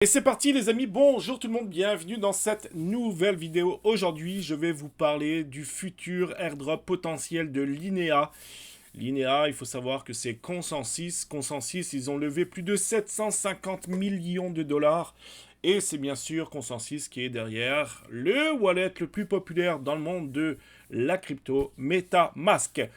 Et c'est parti les amis, bonjour tout le monde, bienvenue dans cette nouvelle vidéo. Aujourd'hui, je vais vous parler du futur airdrop potentiel de Linea. Linea, il faut savoir que c'est Consensus. Consensus, ils ont levé plus de 750 millions de dollars. Et c'est bien sûr Consensus qui est derrière le wallet le plus populaire dans le monde de la crypto, MetaMask.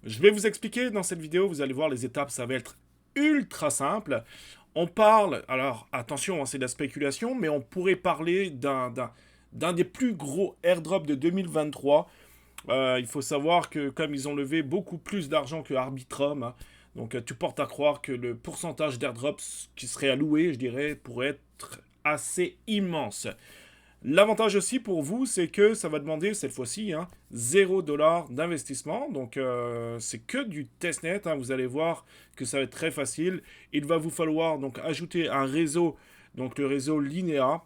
Je vais vous expliquer dans cette vidéo, vous allez voir les étapes, ça va être ultra simple. On parle, alors attention, hein, c'est de la spéculation, mais on pourrait parler d'un des plus gros airdrops de 2023. Il faut savoir que comme ils ont levé beaucoup plus d'argent que Arbitrum, hein, donc tu portes à croire que le pourcentage d'airdrops qui serait alloué, je dirais, pourrait être assez immense. L'avantage aussi pour vous, c'est que ça va demander cette fois-ci 0$ d'investissement. Donc c'est que du testnet. Vous allez voir que ça va être très facile. Il va vous falloir donc ajouter un réseau, donc le réseau Linea.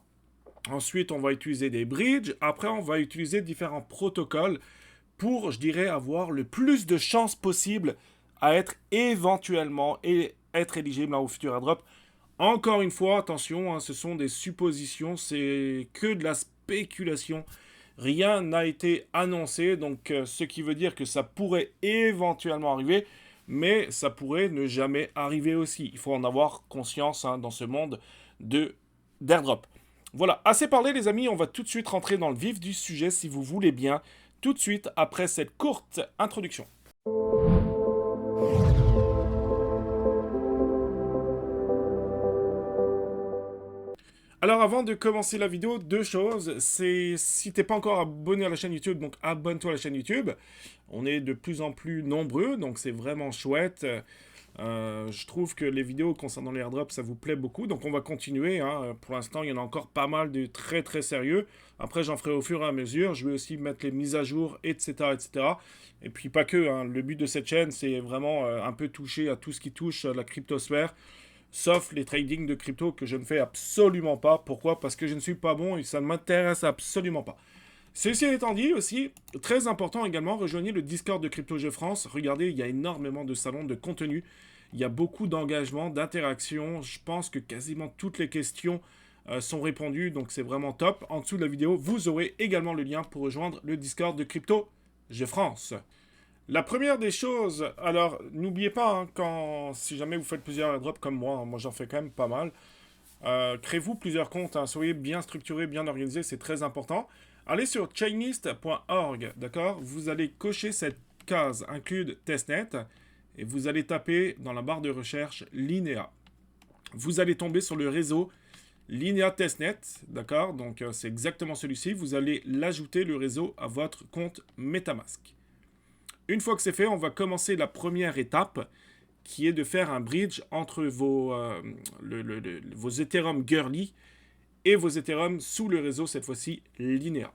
Ensuite, on va utiliser des bridges. Après, on va utiliser différents protocoles pour, je dirais, avoir le plus de chances possible à être éventuellement et être éligible au futur airdrop. Encore une fois, attention, ce sont des suppositions, c'est que de la spéculation. Rien n'a été annoncé, donc ce qui veut dire que ça pourrait éventuellement arriver, mais ça pourrait ne jamais arriver aussi. Il faut en avoir conscience dans ce monde d'airdrop. Voilà, assez parlé les amis, on va tout de suite rentrer dans le vif du sujet si vous voulez bien, tout de suite après cette courte introduction. Alors avant de commencer la vidéo, deux choses. C'est si t'es pas encore abonné à la chaîne YouTube, donc abonne-toi à la chaîne YouTube. On est de plus en plus nombreux, donc c'est vraiment chouette. Je trouve que les vidéos concernant les airdrops, ça vous plaît beaucoup, donc on va continuer. Pour l'instant, il y en a encore pas mal de très très sérieux. Après, j'en ferai au fur et à mesure. Je vais aussi mettre les mises à jour, etc., etc. Et puis pas que. Le but de cette chaîne, c'est vraiment un peu toucher à tout ce qui touche à la cryptosphère. Sauf les trading de crypto que je ne fais absolument pas. Pourquoi? Parce que je ne suis pas bon et ça ne m'intéresse absolument pas. Ceci étant dit aussi, très important également, rejoignez le Discord de CryptoJeux France. Regardez, il y a énormément de salons de contenu. Il y a beaucoup d'engagement, d'interaction. Je pense que quasiment toutes les questions sont répondues, donc c'est vraiment top. En dessous de la vidéo, vous aurez également le lien pour rejoindre le Discord de CryptoJeux France. La première des choses, alors n'oubliez pas, si jamais vous faites plusieurs airdrops comme moi j'en fais quand même pas mal, créez-vous plusieurs comptes, soyez bien structurés, bien organisés, c'est très important. Allez sur chainlist.org, d'accord? Vous allez cocher cette case include testnet et vous allez taper dans la barre de recherche Linea. Vous allez tomber sur le réseau Linea Testnet, d'accord? Donc c'est exactement celui-ci. Vous allez l'ajouter le réseau à votre compte MetaMask. Une fois que c'est fait, on va commencer la première étape qui est de faire un bridge entre vos Ethereum Girly et vos Ethereum sous le réseau, cette fois-ci, Linea.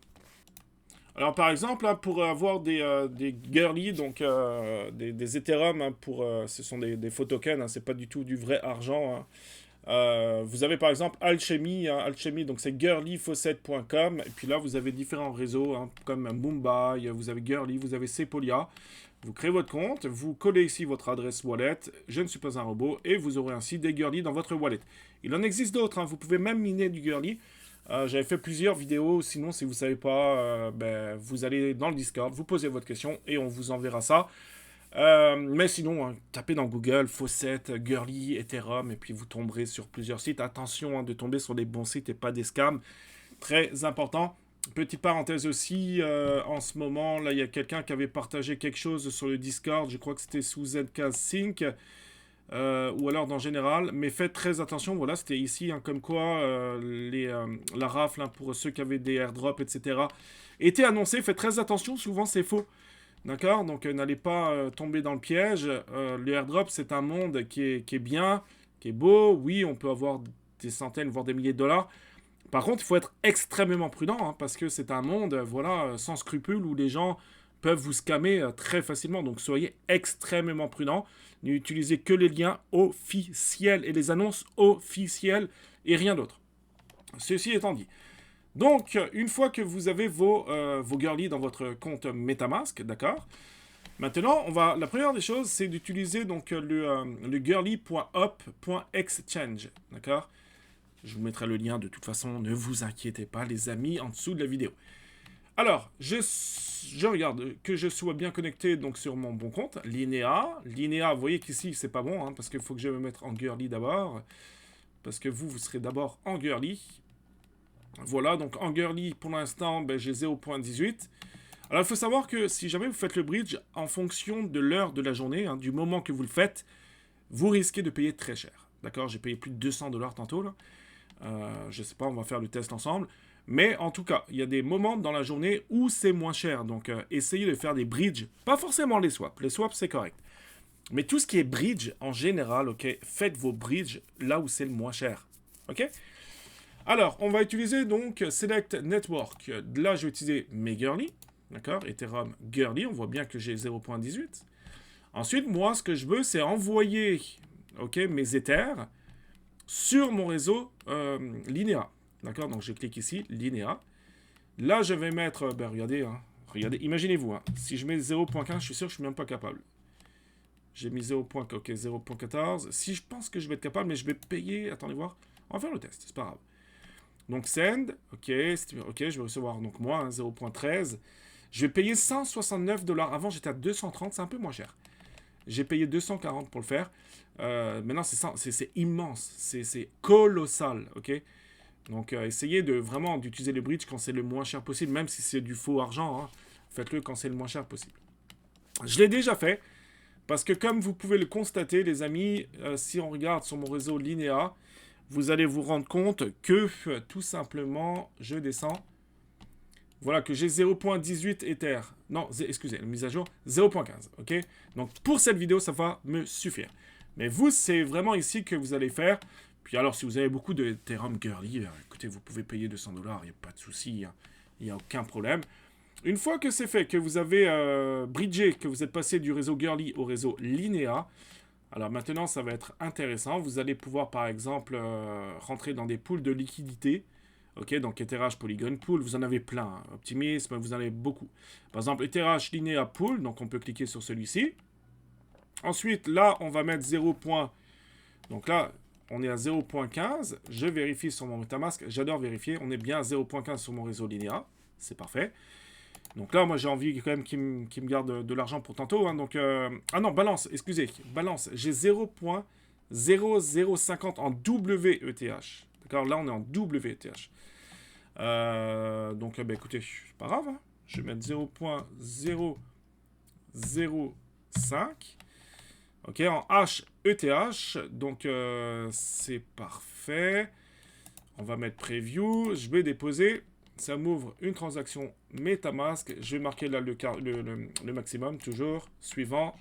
Alors par exemple, pour avoir des Girly, donc des Ethereum, ce sont des faux tokens, c'est pas du tout du vrai argent. Vous avez par exemple Alchemy, donc c'est girlyfaucet.com, et puis là vous avez différents réseaux comme Mumbai, vous avez Girly, vous avez Sepolia. Vous créez votre compte, vous collez ici votre adresse wallet, je ne suis pas un robot, et vous aurez ainsi des Girly dans votre wallet. Il en existe d'autres, vous pouvez même miner du Girly. J'avais fait plusieurs vidéos, sinon si vous ne savez pas, vous allez dans le Discord, vous posez votre question et on vous enverra ça. Mais sinon, tapez dans Google, Faucet, Girly, Ethereum, et puis vous tomberez sur plusieurs sites. Attention de tomber sur des bons sites et pas des scams. Très important. Petite parenthèse aussi, en ce moment, là, il y a quelqu'un qui avait partagé quelque chose sur le Discord. Je crois que c'était sous ZK Sync, ou alors dans général. Mais faites très attention. Voilà, c'était ici, comme quoi la rafle pour ceux qui avaient des airdrops, etc., était annoncée. Faites très attention, souvent c'est faux. D'accord? Donc n'allez pas tomber dans le piège. Le airdrop, c'est un monde qui est bien, qui est beau. Oui, on peut avoir des centaines, voire des milliers de dollars. Par contre, il faut être extrêmement prudent, parce que c'est un monde sans scrupules où les gens peuvent vous scammer très facilement. Donc soyez extrêmement prudent. N'utilisez que les liens officiels et les annonces officielles et rien d'autre. Ceci étant dit. Donc, une fois que vous avez vos girly dans votre compte MetaMask, d'accord? Maintenant, la première des choses, c'est d'utiliser donc le girly.up.exchange, d'accord? Je vous mettrai le lien de toute façon, ne vous inquiétez pas les amis, en dessous de la vidéo. Alors, je regarde que je sois bien connecté donc sur mon bon compte, Linea. Linea, vous voyez qu'ici, c'est pas bon, hein, parce qu'il faut que je me mette en girly d'abord. Parce que vous serez d'abord en girly. Voilà, donc en girly, pour l'instant, ben, j'ai 0.18. Alors, il faut savoir que si jamais vous faites le bridge, en fonction de l'heure de la journée, hein, du moment que vous le faites, vous risquez de payer très cher. D'accord, j'ai payé plus de 200 $ tantôt, là. Je sais pas, on va faire le test ensemble. Mais en tout cas, il y a des moments dans la journée où c'est moins cher. Donc, essayez de faire des bridges. Pas forcément les swaps. Les swaps, c'est correct. Mais tout ce qui est bridge, en général, ok, faites vos bridges là où c'est le moins cher. Ok? Alors, on va utiliser donc Select Network. Là, je vais utiliser mes girly. D'accord? Ethereum girly. On voit bien que j'ai 0.18. Ensuite, moi, ce que je veux, c'est envoyer mes Ethers sur mon réseau Linea. D'accord? Donc, je clique ici, Linea. Là, je vais mettre... Ben, regardez, hein, regardez, imaginez-vous, hein, si je mets 0.15, je suis sûr que je ne suis même pas capable. J'ai mis 0.14. Si je pense que je vais être capable, mais je vais payer... Attendez voir. On va faire le test, c'est pas grave. Donc, send. Ok, je vais recevoir, donc moi, hein, 0.13. Je vais payer 169 $. Avant, j'étais à 230, c'est un peu moins cher. J'ai payé 240 pour le faire. Maintenant, c'est immense. C'est colossal, ok? Donc, essayez vraiment d'utiliser le bridge quand c'est le moins cher possible, même si c'est du faux argent. Hein, faites-le quand c'est le moins cher possible. Je l'ai déjà fait, parce que comme vous pouvez le constater, les amis, si on regarde sur mon réseau Linea, vous allez vous rendre compte que, tout simplement, je descends. Voilà, que j'ai 0.18 Ether. Non, excusez, la mise à jour, 0.15, ok? Donc, pour cette vidéo, ça va me suffire. Mais vous, c'est vraiment ici que vous allez faire. Puis alors, si vous avez beaucoup de Ethereum girly, écoutez, vous pouvez payer 200 $, il n'y a pas de souci, hein, il n'y a aucun problème. Une fois que c'est fait, que vous avez bridgé, que vous êtes passé du réseau girly au réseau Linea, alors maintenant, ça va être intéressant. Vous allez pouvoir, par exemple, rentrer dans des pools de liquidité. Ok, donc Etherash Polygon Pool, vous en avez plein. Hein. Optimisme, vous en avez beaucoup. Par exemple, Etherash Linea Pool, donc on peut cliquer sur celui-ci. Ensuite, là, on va mettre 0. Donc là, on est à 0.15. Je vérifie sur mon MetaMask. J'adore vérifier. On est bien à 0.15 sur mon réseau Linea. C'est parfait. Donc là, moi, j'ai envie quand même qu'il me garde de l'argent pour tantôt. Hein. Donc, ah non, balance, excusez. Balance, j'ai 0.0050 en WETH. D'accord, là, on est en WETH. Donc, bah, écoutez, c'est pas grave. Hein. Je vais mettre 0.005. Ok, en HETH. Donc, c'est parfait. On va mettre Preview. Je vais déposer. Ça m'ouvre une transaction MetaMask. Je vais marquer là le maximum, toujours. Suivant.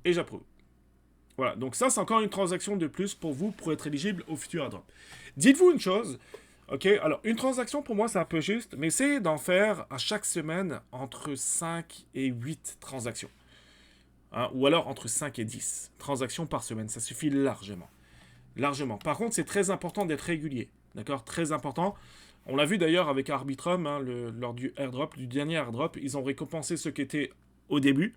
Et j'approuve. Voilà, donc ça, c'est encore une transaction de plus pour vous, pour être éligible au futur airdrop. Dites-vous une chose. Ok, alors une transaction pour moi c'est un peu juste, mais essayez d'en faire à chaque semaine entre 5 et 8 transactions. Hein, ou alors entre 5 et 10 transactions par semaine, ça suffit largement. Largement. Par contre, c'est très important d'être régulier. D'accord, très important. On l'a vu d'ailleurs avec Arbitrum, hein, lors du airdrop, du dernier airdrop, ils ont récompensé ceux qui étaient au début.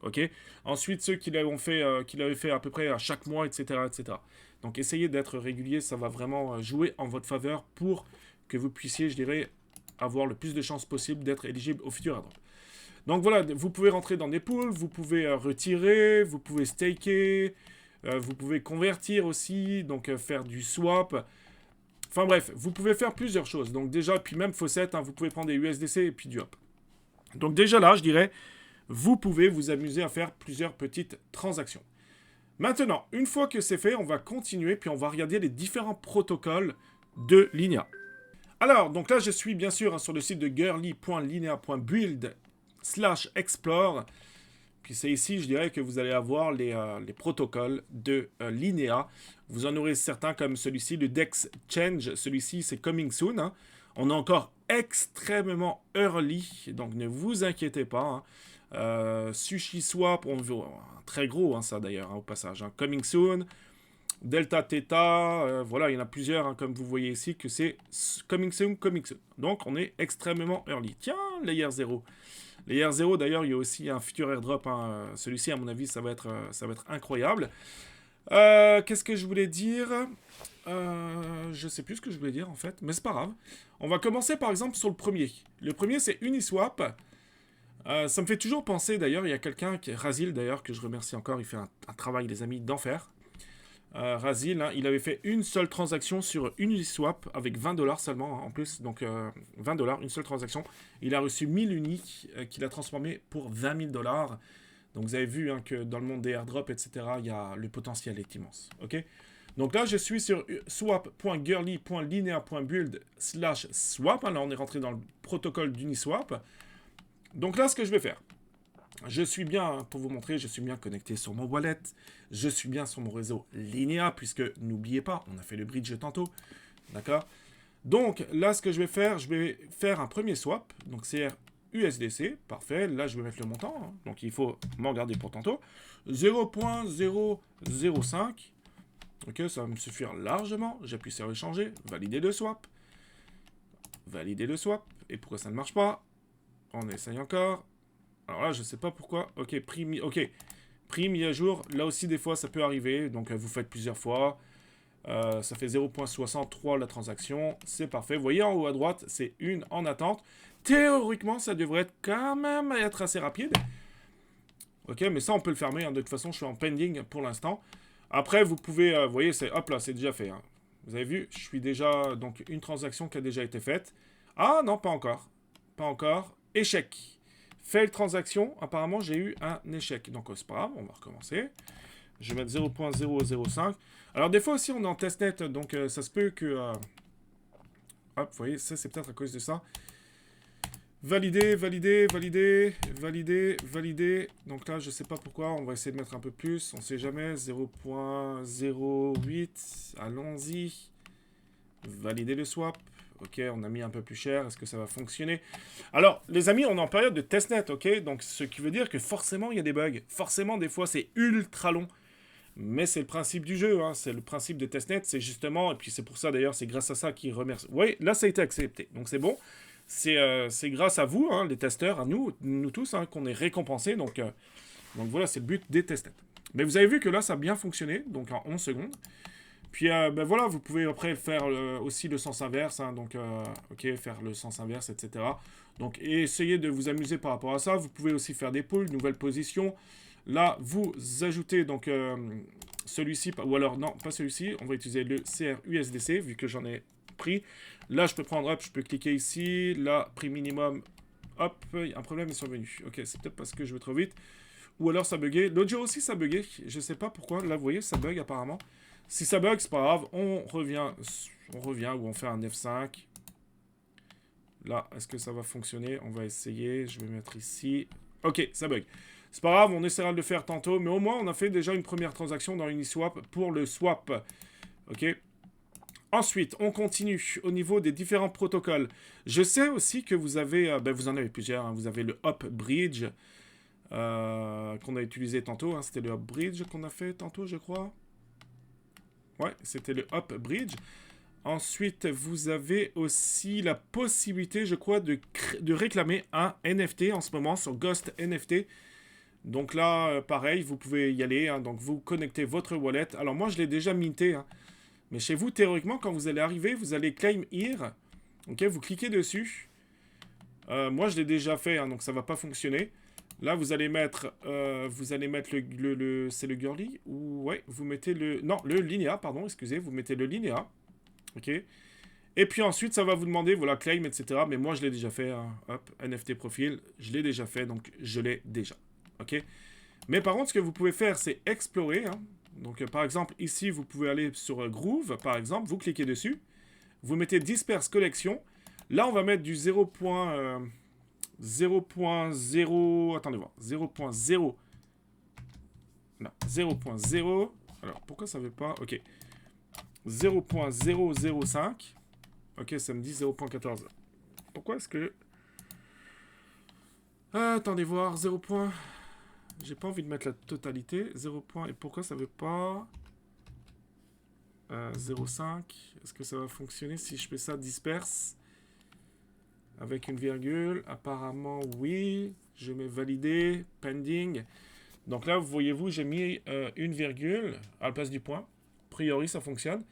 Ok. Ensuite, ceux qui l'avaient fait à peu près à chaque mois, etc., etc. Donc, essayez d'être régulier. Ça va vraiment jouer en votre faveur pour que vous puissiez, je dirais, avoir le plus de chances possible d'être éligible au futur airdrop. Donc, voilà, vous pouvez rentrer dans des pools, vous pouvez retirer, vous pouvez staker, vous pouvez convertir aussi, donc faire du swap. Enfin bref, vous pouvez faire plusieurs choses. Donc, déjà, puis même Faucet, hein, vous pouvez prendre des USDC et puis du hop. Donc, déjà là, je dirais... vous pouvez vous amuser à faire plusieurs petites transactions. Maintenant, une fois que c'est fait, on va continuer, puis on va regarder les différents protocoles de Linea. Alors, donc là, je suis bien sûr sur le site de girly.linea.build/explore. Puis c'est ici, je dirais, que vous allez avoir les protocoles de Linea. Vous en aurez certains comme celui-ci, le DEX Change. Celui-ci, c'est coming soon. Hein. On est encore extrêmement early, donc ne vous inquiétez pas. Hein. SushiSwap, on veut très gros hein, ça d'ailleurs hein, au passage. Hein. Coming soon, Delta Theta, voilà, il y en a plusieurs hein, comme vous voyez ici que c'est coming soon, coming soon. Donc on est extrêmement early. Tiens, Layer 0. Layer 0 d'ailleurs, il y a aussi un futur airdrop. Hein. Celui-ci, à mon avis, ça va être incroyable. Qu'est-ce que je voulais dire je sais plus ce que je voulais dire en fait, mais c'est pas grave. On va commencer par exemple sur le premier. Le premier c'est Uniswap. Ça me fait toujours penser d'ailleurs, il y a quelqu'un, Razil d'ailleurs, que je remercie encore, il fait un travail les amis d'enfer. Razil, hein, il avait fait une seule transaction sur Uniswap avec 20 dollars seulement hein, en plus, donc 20 dollars, une seule transaction. Il a reçu 1000 uniques qu'il a transformé pour 20 000 dollars. Donc vous avez vu hein, que dans le monde des airdrops, etc., le potentiel est immense. Ok. Donc là, je suis sur swap.girly.linea.build/swap. Là, on est rentré dans le protocole d'Uniswap. Donc là, ce que je vais faire, je suis bien, pour vous montrer, je suis bien connecté sur mon wallet. Je suis bien sur mon réseau Linea, puisque n'oubliez pas, on a fait le bridge tantôt. D'accord. Donc là, ce que je vais faire un premier swap. Donc c'est USDC, parfait. Là, je vais mettre le montant. Hein. Donc il faut m'en garder pour tantôt. 0.005. Ok, ça va me suffire largement. J'appuie sur échanger. Valider le swap. Valider le swap. Et pourquoi ça ne marche pas? On essaye encore. Alors là, je ne sais pas pourquoi. Ok, prix mis à jour. Là aussi, des fois, ça peut arriver. Donc, vous faites plusieurs fois. Ça fait 0.63 la transaction. C'est parfait. Vous voyez en haut à droite, c'est une en attente. Théoriquement, ça devrait être quand même être assez rapide. Ok, mais ça, on peut le fermer. Hein. De toute façon, je suis en pending pour l'instant. Après, vous pouvez... vous voyez, hop là, c'est déjà fait. Hein. Vous avez vu, je suis déjà... Donc, une transaction qui a déjà été faite. Ah non, pas encore. Pas encore. Échec. Fail transaction. Apparemment, j'ai eu un échec. Donc, c'est pas grave, on va recommencer. Je vais mettre 0.005. Alors, des fois aussi, on est en testnet. Donc, ça se peut que... Hop, vous voyez, ça, c'est peut-être à cause de ça. Valider, valider, valider, valider, valider. Donc là, je sais pas pourquoi. On va essayer de mettre un peu plus. On sait jamais. 0.08. Allons-y. Valider le swap. Ok, on a mis un peu plus cher. Est-ce que ça va fonctionner? Alors, les amis, on est en période de testnet, ok? Donc, ce qui veut dire que forcément, il y a des bugs. Forcément, des fois, c'est ultra long. Mais c'est le principe du jeu, hein. C'est le principe de testnet. C'est justement, et puis c'est pour ça d'ailleurs, c'est grâce à ça qu'ils remercient. Oui, là, ça a été accepté. Donc, c'est bon. C'est grâce à vous, hein, les testeurs, à nous tous, hein, qu'on est récompensés. Donc voilà, c'est le but des testnets. Mais vous avez vu que là, ça a bien fonctionné, donc en 11 secondes. Puis ben voilà, vous pouvez après faire aussi le sens inverse, hein, donc ok, faire le sens inverse, etc. Donc essayez de vous amuser par rapport à ça. Vous pouvez aussi faire des pools, nouvelles positions. Là, vous ajoutez donc celui-ci, ou alors non, pas celui-ci, on va utiliser le CRUSDC, vu que j'en ai pris. Là, je peux prendre, hop, je peux cliquer ici. Là, prix minimum. Hop, un problème est survenu. Ok, c'est peut-être parce que je vais trop vite. Ou alors ça buguait. L'autre jour aussi, ça buguait. Je sais pas pourquoi. Là, vous voyez, ça bug apparemment. Si ça bug, c'est pas grave. On revient ou on fait un F5. Là, est-ce que ça va fonctionner? On va essayer. Je vais mettre ici. Ok, ça bug. C'est pas grave, on essaiera de le faire tantôt. Mais au moins, on a fait déjà une première transaction dans Uniswap pour le swap. Ok. Ensuite, on continue au niveau des différents protocoles. Je sais aussi que vous avez, vous en avez plusieurs. Hein. Vous avez le Hop Bridge qu'on a utilisé tantôt. Hein. C'était le Hop Bridge qu'on a fait tantôt, je crois. Ouais, c'était le Hop Bridge. Ensuite, vous avez aussi la possibilité, je crois, de réclamer un NFT en ce moment sur Ghost NFT. Donc là, pareil, vous pouvez y aller. Hein. Donc vous connectez votre wallet. Alors moi, je l'ai déjà minté. Hein. Mais chez vous, théoriquement, quand vous allez arriver, vous allez claim here. Ok, vous cliquez dessus. Moi, je l'ai déjà fait, hein, donc ça ne va pas fonctionner. Là, vous allez mettre le c'est le girly ou ouais, vous mettez le non, le Linea, pardon, excusez, vous mettez le Linea. Ok. Et puis ensuite, ça va vous demander, voilà, claim, etc. Mais moi, je l'ai déjà fait. Hein. Hop, NFT profil, je l'ai déjà fait, donc je l'ai déjà. Ok. Mais par contre, ce que vous pouvez faire, c'est explorer. Hein. Donc, par exemple, ici, vous pouvez aller sur Groove, par exemple. Vous cliquez dessus. Vous mettez Disperse Collection. Là, on va mettre du 0.0... Attendez voir. 0.0... Non, 0.0... Alors, pourquoi ça ne veut pas... Ok. 0.005. Ok, ça me dit 0.14. Pourquoi est-ce que... attendez voir. 0. J'ai pas envie de mettre la totalité. 0. Et pourquoi ça veut pas 0,5. Est-ce que ça va fonctionner si je fais ça disperse avec une virgule? Apparemment oui. Je mets valider, pending. Donc là, voyez-vous, j'ai mis une virgule à la place du point. A priori, ça fonctionne.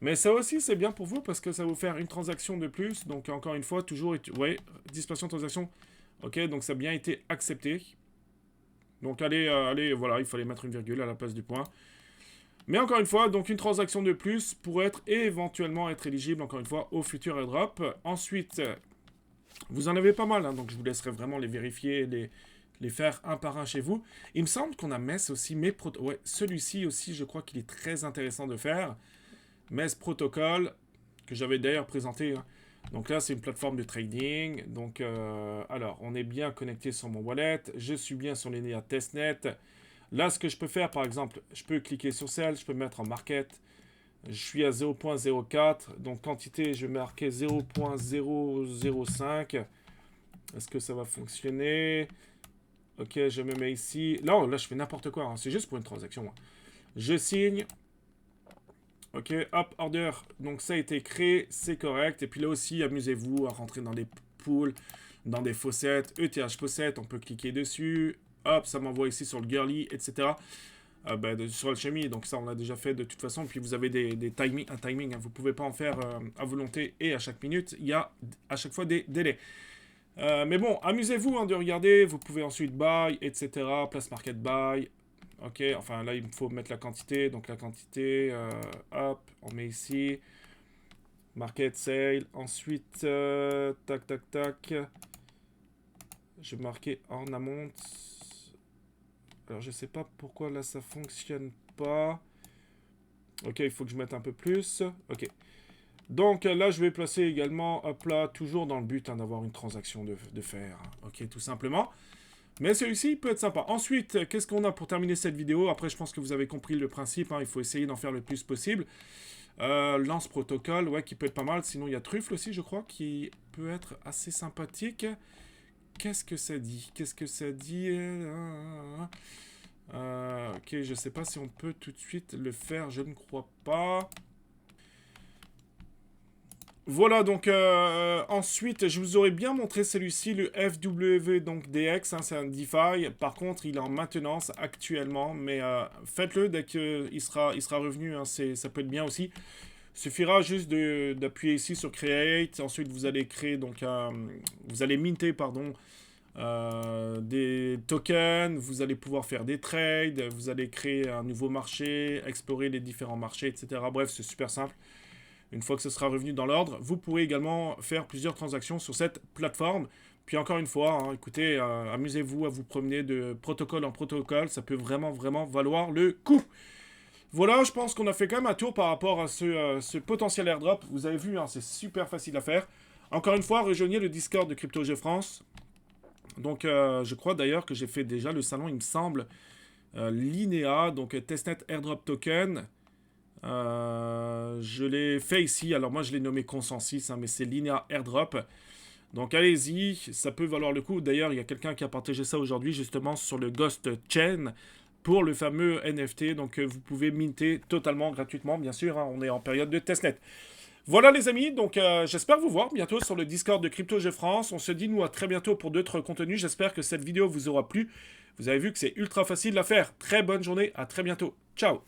Mais ça aussi, c'est bien pour vous parce que ça va vous faire une transaction de plus. Donc, encore une fois, toujours... Ouais, disparition de transaction. Ok, donc ça a bien été accepté. Donc, allez, voilà, il fallait mettre une virgule à la place du point. Mais encore une fois, donc une transaction de plus pour être éventuellement être éligible, encore une fois, au futur airdrop. Ensuite, vous en avez pas mal, hein, donc je vous laisserai vraiment les vérifier, les faire un par un chez vous. Il me semble qu'on a MES aussi, mais ouais, celui-ci aussi, je crois qu'il est très intéressant de faire. MES Protocol, que j'avais d'ailleurs présenté. Hein. Donc là, c'est une plateforme de trading. Donc, alors, on est bien connecté sur mon wallet. Je suis bien sur les liens testnet. Là, ce que je peux faire, par exemple, je peux cliquer sur celle, je peux mettre en market. Je suis à 0.04. Donc, quantité, je vais marquer 0.005. Est-ce que ça va fonctionner? Ok, je me mets ici. Là, je fais n'importe quoi. Hein. C'est juste pour une transaction. Hein. Je signe. Ok, hop, order. Donc ça a été créé, c'est correct. Et puis là aussi, amusez-vous à rentrer dans des pools, dans des faucets, ETH faucet, on peut cliquer dessus. Hop, ça m'envoie ici sur le girly, etc. Sur Alchemy, donc ça on l'a déjà fait de toute façon. Puis vous avez un timing, hein. Vous ne pouvez pas en faire à volonté et à chaque minute. Il y a à chaque fois des délais. Mais bon, amusez-vous hein, de regarder. Vous pouvez ensuite buy, etc. Place market buy. Ok, enfin là il me faut mettre la quantité. Donc la quantité, hop, on met ici. Market sale. Ensuite, tac, tac, tac. Je vais marquer en amont. Alors je sais pas pourquoi là ça fonctionne pas. Ok, il faut que je mette un peu plus. Ok. Donc là je vais placer également, hop là, toujours dans le but hein, d'avoir une transaction de faire. Ok, tout simplement. Mais celui-ci peut être sympa. Ensuite, qu'est-ce qu'on a pour terminer cette vidéo? Après, je pense que vous avez compris le principe. Hein, il faut essayer d'en faire le plus possible. Lance protocole, ouais, qui peut être pas mal. Sinon, il y a Truffle aussi, je crois, qui peut être assez sympathique. Qu'est-ce que ça dit? Qu'est-ce que ça dit? Ok, je sais pas si on peut tout de suite le faire. Je ne crois pas. Voilà, donc ensuite, je vous aurais bien montré celui-ci, le FW donc DX, hein, c'est un DeFi. Par contre, il est en maintenance actuellement, mais faites-le dès qu'il sera revenu, hein, ça peut être bien aussi. Il suffira juste d'appuyer ici sur Create, ensuite vous allez créer, donc vous allez minter, pardon, des tokens, vous allez pouvoir faire des trades, vous allez créer un nouveau marché, explorer les différents marchés, etc. Bref, c'est super simple. Une fois que ce sera revenu dans l'ordre, vous pourrez également faire plusieurs transactions sur cette plateforme. Puis encore une fois, hein, écoutez, amusez-vous à vous promener de protocole en protocole. Ça peut vraiment, vraiment valoir le coup. Voilà, je pense qu'on a fait quand même un tour par rapport à ce potentiel airdrop. Vous avez vu, hein, c'est super facile à faire. Encore une fois, rejoignez le Discord de CryptoG France. Donc, je crois d'ailleurs que j'ai fait déjà le salon, il me semble, Linea, donc Testnet Airdrop Token. Je l'ai fait ici, alors moi je l'ai nommé Consensus, hein, mais c'est Linea Airdrop. Donc allez-y, ça peut valoir le coup. D'ailleurs, il y a quelqu'un qui a partagé ça aujourd'hui justement sur le Ghost Chain pour le fameux NFT. Donc vous pouvez minter totalement gratuitement, bien sûr, hein, on est en période de testnet. Voilà les amis, donc j'espère vous voir bientôt sur le Discord de CryptoG France. On se dit nous à très bientôt pour d'autres contenus. J'espère que cette vidéo vous aura plu. Vous avez vu que c'est ultra facile à faire. Très bonne journée, à très bientôt. Ciao.